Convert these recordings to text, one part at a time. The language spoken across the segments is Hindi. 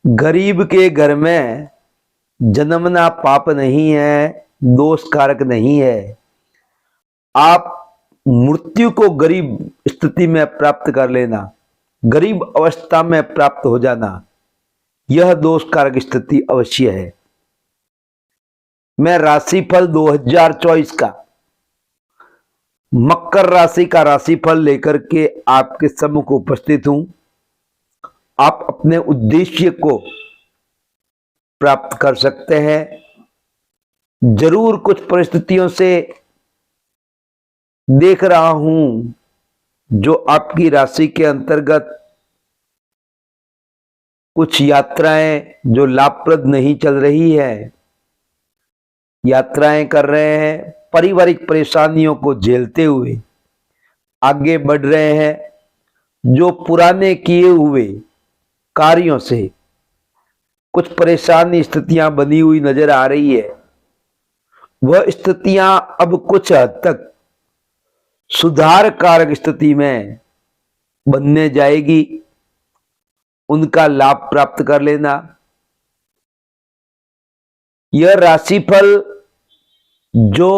गरीब के घर में जन्मना पाप नहीं है, दोष कारक नहीं है। आप मृत्यु को गरीब स्थिति में प्राप्त कर लेना, गरीब अवस्था में प्राप्त हो जाना, यह दोष कारक स्थिति अवश्य है। मैं राशिफल 2024 का मकर राशि का राशिफल लेकर के आपके सम्मुख उपस्थित हूं। आप अपने उद्देश्य को प्राप्त कर सकते हैं। जरूर कुछ परिस्थितियों से देख रहा हूं जो आपकी राशि के अंतर्गत कुछ यात्राएं जो लाभप्रद नहीं चल रही है, यात्राएं कर रहे हैं, पारिवारिक परेशानियों को झेलते हुए आगे बढ़ रहे हैं। जो पुराने किए हुए कार्यों से कुछ परेशानी स्थितियां बनी हुई नजर आ रही है, वह स्थितियां अब कुछ हद तक सुधार कारक स्थिति में बनने जाएगी। उनका लाभ प्राप्त कर लेना। यह राशिफल जो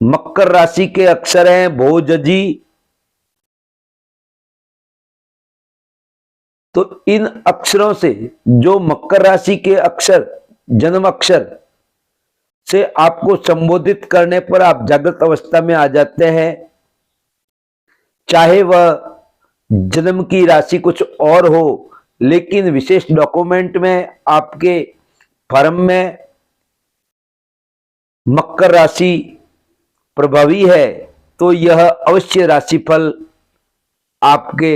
मकर राशि के अक्षर हैं भोज जी, तो इन अक्षरों से जो मकर राशि के अक्षर जन्म अक्षर से आपको संबोधित करने पर आप जागृत अवस्था में आ जाते हैं। चाहे वह जन्म की राशि कुछ और हो, लेकिन विशेष डॉक्यूमेंट में आपके फर्म में मकर राशि प्रभावी है, तो यह अवश्य राशिफल आपके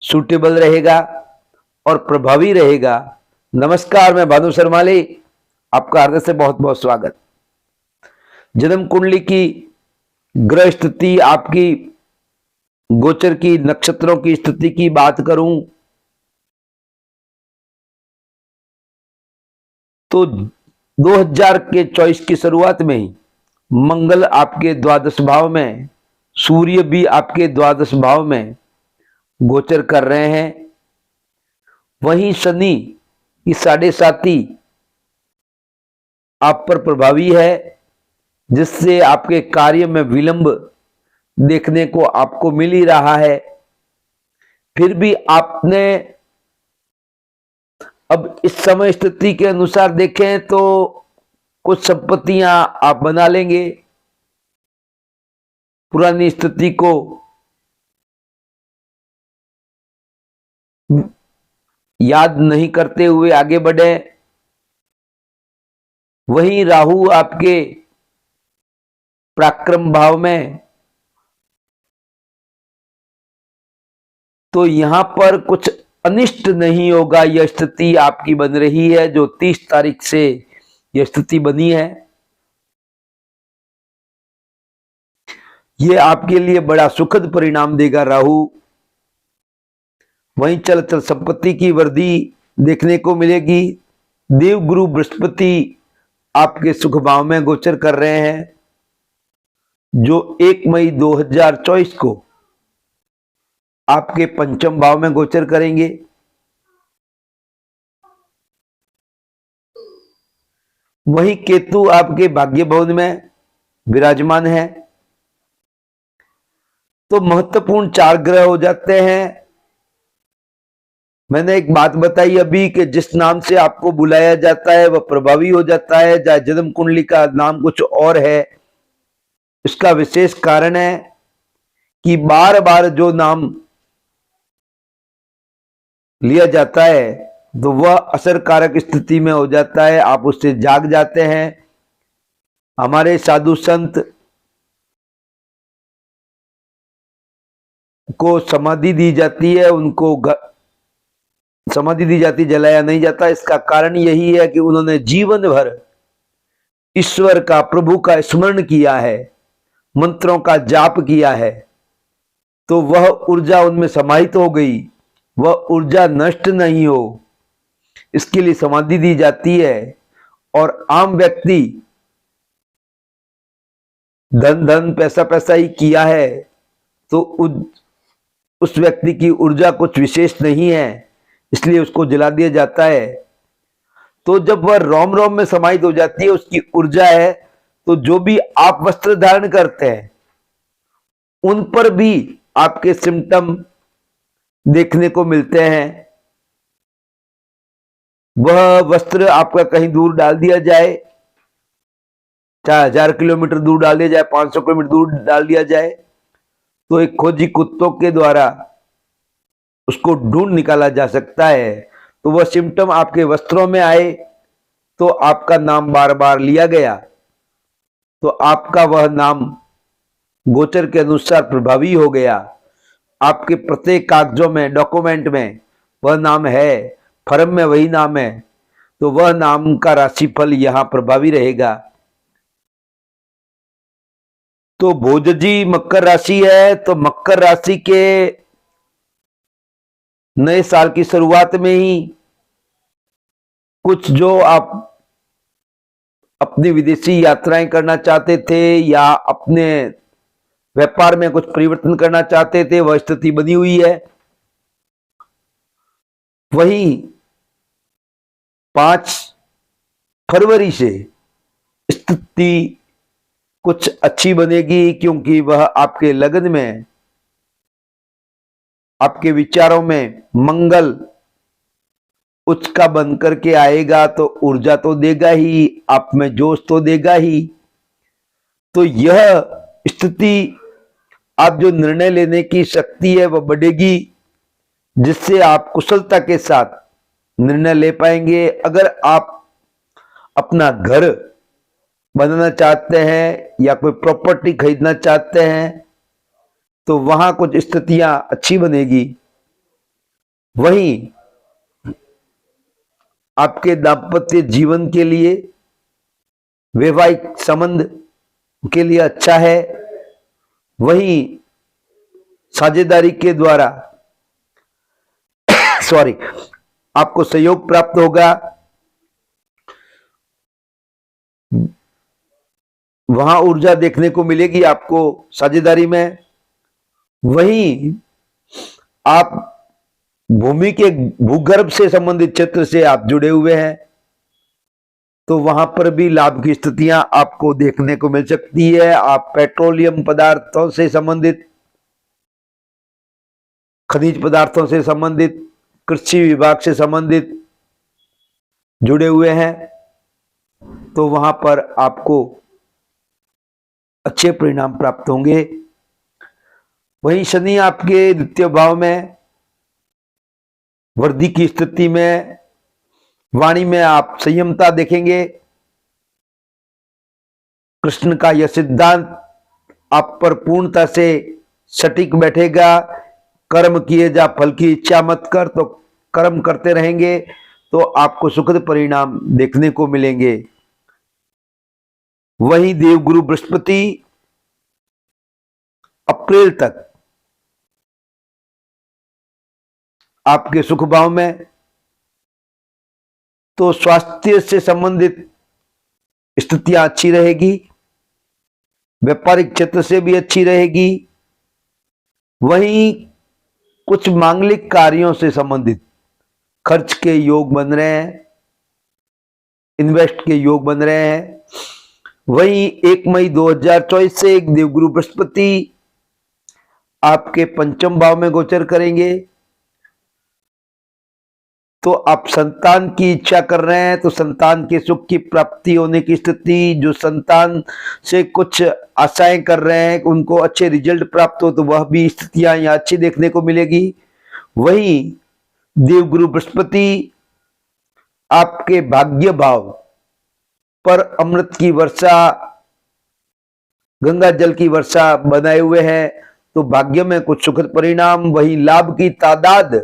सूटेबल रहेगा और प्रभावी रहेगा। नमस्कार, मैं भानु शर्माली, आपका हृदय से बहुत बहुत स्वागत। जन्म कुंडली की ग्रह स्थिति, आपकी गोचर की नक्षत्रों की स्थिति की बात करूं तो 2024 की शुरुआत में ही मंगल आपके द्वादश भाव में, सूर्य भी आपके द्वादश भाव में गोचर कर रहे हैं। वहीं शनि की 7.5 आप पर प्रभावी है, जिससे आपके कार्य में विलंब देखने को आपको मिल ही रहा है। फिर भी आपने अब इस समय स्थिति के अनुसार देखें तो कुछ संपत्तियां आप बना लेंगे। पुरानी स्थिति को याद नहीं करते हुए आगे बढ़े। वहीं राहु आपके पराक्रम भाव में, तो यहां पर कुछ अनिष्ट नहीं होगा। यह स्थिति आपकी बन रही है जो 30 तारीख से यह स्थिति बनी है। यह आपके लिए बड़ा सुखद परिणाम देगा राहु। वहीं चल संपत्ति की वृद्धि देखने को मिलेगी। देवगुरु बृहस्पति आपके सुख भाव में गोचर कर रहे हैं, जो 1 मई 2024 को आपके पंचम भाव में गोचर करेंगे। वहीं केतु आपके भाग्य भवन में विराजमान है। तो महत्वपूर्ण 4 ग्रह हो जाते हैं। मैंने एक बात बताई अभी कि जिस नाम से आपको बुलाया जाता है वह प्रभावी हो जाता है, चाहे जन्म कुंडली का नाम कुछ और है। इसका विशेष कारण है कि बार बार जो नाम लिया जाता है तो वह असर कारक स्थिति में हो जाता है, आप उससे जाग जाते हैं। हमारे साधु संत को समाधि दी जाती है, उनको समाधि दी जाती, जलाया नहीं जाता। इसका कारण यही है कि उन्होंने जीवन भर ईश्वर का, प्रभु का स्मरण किया है, मंत्रों का जाप किया है, तो वह ऊर्जा उनमें समाहित हो गई। वह ऊर्जा नष्ट नहीं हो, इसके लिए समाधि दी जाती है। और आम व्यक्ति धन धन पैसा पैसा ही किया है तो उस व्यक्ति की ऊर्जा कुछ विशेष नहीं है, इसलिए उसको जला दिया जाता है। तो जब वह रोम रोम में समाहित हो जाती है, उसकी ऊर्जा है, तो जो भी आप वस्त्र धारण करते हैं उन पर भी आपके सिम्टम देखने को मिलते हैं। वह वस्त्र आपका कहीं दूर डाल दिया जाए, चाहे 1000 किलोमीटर दूर डाल दिया जाए, 500 किलोमीटर दूर डाल दिया जाए, तो एक खोजी कुत्तों के द्वारा उसको ढूंढ निकाला जा सकता है। तो वह सिम्टम आपके वस्त्रों में आए तो आपका नाम बार बार लिया गया, तो आपका वह नाम गोचर के अनुसार प्रभावी हो गया। आपके प्रत्येक कागजों में, डॉक्यूमेंट में वह नाम है, फर्म में वही नाम है, तो वह नाम का राशिफल यहां प्रभावी रहेगा। तो भोजजी मकर राशि है, तो मकर राशि के नए साल की शुरुआत में ही कुछ जो आप अपनी विदेशी यात्राएं करना चाहते थे या अपने व्यापार में कुछ परिवर्तन करना चाहते थे, वह स्थिति बनी हुई है। वही 5 फरवरी से स्थिति कुछ अच्छी बनेगी, क्योंकि वह आपके लगन में, आपके विचारों में मंगल उच्च का बन करके आएगा, तो ऊर्जा तो देगा ही, आप में जोश तो देगा ही। तो यह स्थिति, आप जो निर्णय लेने की शक्ति है वह बढ़ेगी, जिससे आप कुशलता के साथ निर्णय ले पाएंगे। अगर आप अपना घर बनाना चाहते हैं या कोई प्रॉपर्टी खरीदना चाहते हैं, तो वहां कुछ स्थितियां अच्छी बनेगी। वहीं आपके दाम्पत्य जीवन के लिए, वैवाहिक संबंध के लिए अच्छा है। वहीं साझेदारी के द्वारा आपको सहयोग प्राप्त होगा। वहां ऊर्जा देखने को मिलेगी आपको साझेदारी में। वहीं आप भूमि के भूगर्भ से संबंधित क्षेत्र से आप जुड़े हुए हैं, तो वहां पर भी लाभ की स्थितियां आपको देखने को मिल सकती है। आप पेट्रोलियम पदार्थों से संबंधित, खनिज पदार्थों से संबंधित, कृषि विभाग से संबंधित जुड़े हुए हैं, तो वहां पर आपको अच्छे परिणाम प्राप्त होंगे। वहीं शनि आपके द्वितीय भाव में वृद्धि की स्थिति में, वाणी में आप संयमता देखेंगे। कृष्ण का यह सिद्धांत आप पर पूर्णता से सटीक बैठेगा। कर्म किए जा, फल की इच्छा मत कर, तो कर्म करते रहेंगे तो आपको सुखद परिणाम देखने को मिलेंगे। वही देवगुरु बृहस्पति अप्रैल तक आपके सुख भाव में, तो स्वास्थ्य से संबंधित स्थितियां अच्छी रहेगी, व्यापारिक क्षेत्र से भी अच्छी रहेगी। वहीं कुछ मांगलिक कार्यों से संबंधित खर्च के योग बन रहे हैं, इन्वेस्ट के योग बन रहे हैं। वहीं 1 मई 2024 से एक देवगुरु बृहस्पति आपके पंचम भाव में गोचर करेंगे, तो आप संतान की इच्छा कर रहे हैं, तो संतान के सुख की प्राप्ति होने की स्थिति, जो संतान से कुछ आशाएं कर रहे हैं उनको अच्छे रिजल्ट प्राप्त हो, तो वह भी स्थितियां यहाँ अच्छी देखने को मिलेगी। वहीं देवगुरु बृहस्पति आपके भाग्य भाव पर अमृत की वर्षा, गंगा जल की वर्षा बनाए हुए हैं, तो भाग्य में कुछ सुखद परिणाम। वही लाभ की तादाद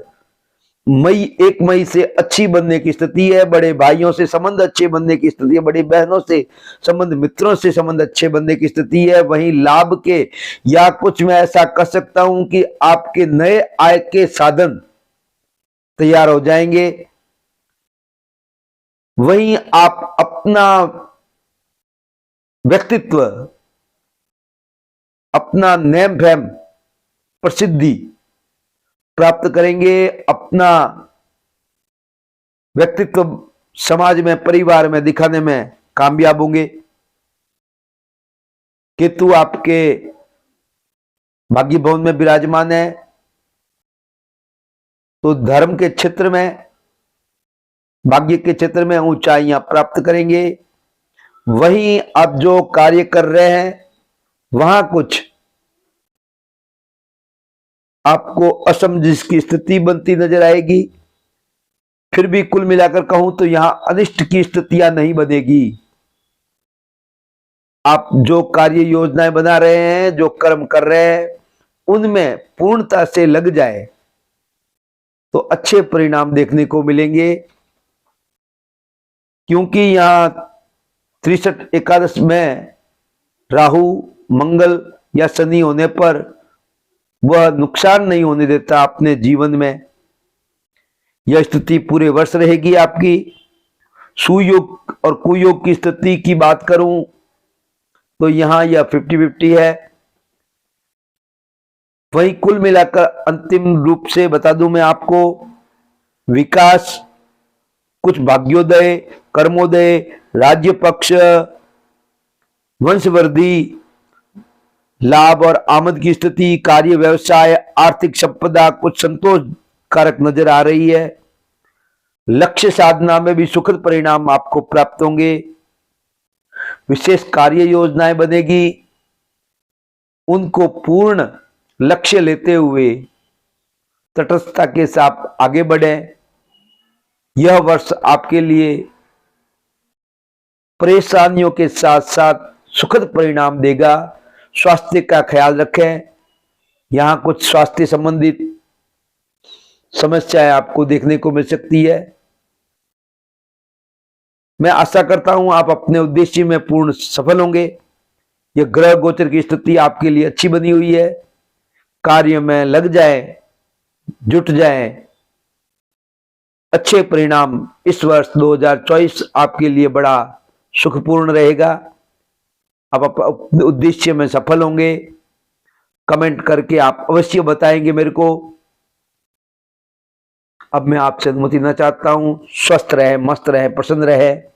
1 मई से अच्छी बनने की स्थिति है। बड़े भाइयों से संबंध अच्छे बनने की स्थिति है, बड़ी बहनों से संबंध, मित्रों से संबंध अच्छे बनने की स्थिति है। वहीं लाभ के, या कुछ मैं ऐसा कह सकता हूं कि आपके नए आय के साधन तैयार हो जाएंगे। वहीं आप अपना व्यक्तित्व, अपना नेम फेम, प्रसिद्धि प्राप्त करेंगे, अपना व्यक्तित्व समाज में, परिवार में दिखाने में कामयाब होंगे। केतु आपके भाग्य भवन में विराजमान है, तो धर्म के क्षेत्र में, भाग्य के क्षेत्र में ऊंचाइयां प्राप्त करेंगे। वहीं आप जो कार्य कर रहे हैं वहां कुछ आपको असमंजस की स्थिति बनती नजर आएगी। फिर भी कुल मिलाकर कहूं तो यहां अनिष्ट की स्थितियां नहीं बनेगी। आप जो कार्य योजनाएं बना रहे हैं, जो कर्म कर रहे हैं, उनमें पूर्णता से लग जाए तो अच्छे परिणाम देखने को मिलेंगे। क्योंकि यहां 63 एकादश में राहु, मंगल या शनि होने पर वह नुकसान नहीं होने देता अपने जीवन में। यह स्थिति पूरे वर्ष रहेगी आपकी। सुयोग और कुयोग की स्थिति की बात करूं तो यहां यह 50-50 है। वही कुल मिलाकर अंतिम रूप से बता दूं मैं आपको, विकास, कुछ भाग्योदय, कर्मोदय, राज्य पक्ष, वंशवृद्धि, लाभ और आमद की स्थिति, कार्य, व्यवसाय, आर्थिक संपदा कुछ संतोष कारक नजर आ रही है। लक्ष्य साधना में भी सुखद परिणाम आपको प्राप्त होंगे। विशेष कार्य योजनाएं बनेगी, उनको पूर्ण लक्ष्य लेते हुए तटस्थता के साथ आगे बढ़ें। यह वर्ष आपके लिए परेशानियों के साथ साथ सुखद परिणाम देगा। स्वास्थ्य का ख्याल रखें। यहां कुछ स्वास्थ्य संबंधित समस्याएं आपको देखने को मिल सकती है। मैं आशा करता हूं आप अपने उद्देश्य में पूर्ण सफल होंगे। यह ग्रह गोचर की स्थिति आपके लिए अच्छी बनी हुई है। कार्य में लग जाएं, जुट जाएं। अच्छे परिणाम इस वर्ष 2024 आपके लिए बड़ा सुखपूर्ण रहेगा। आप अपने उद्देश्य में सफल होंगे। कमेंट करके आप अवश्य बताएंगे मेरे को। अब मैं आपसे अनुमति लेना चाहता हूं। स्वस्थ रहे, मस्त रहे, प्रसन्न रहे।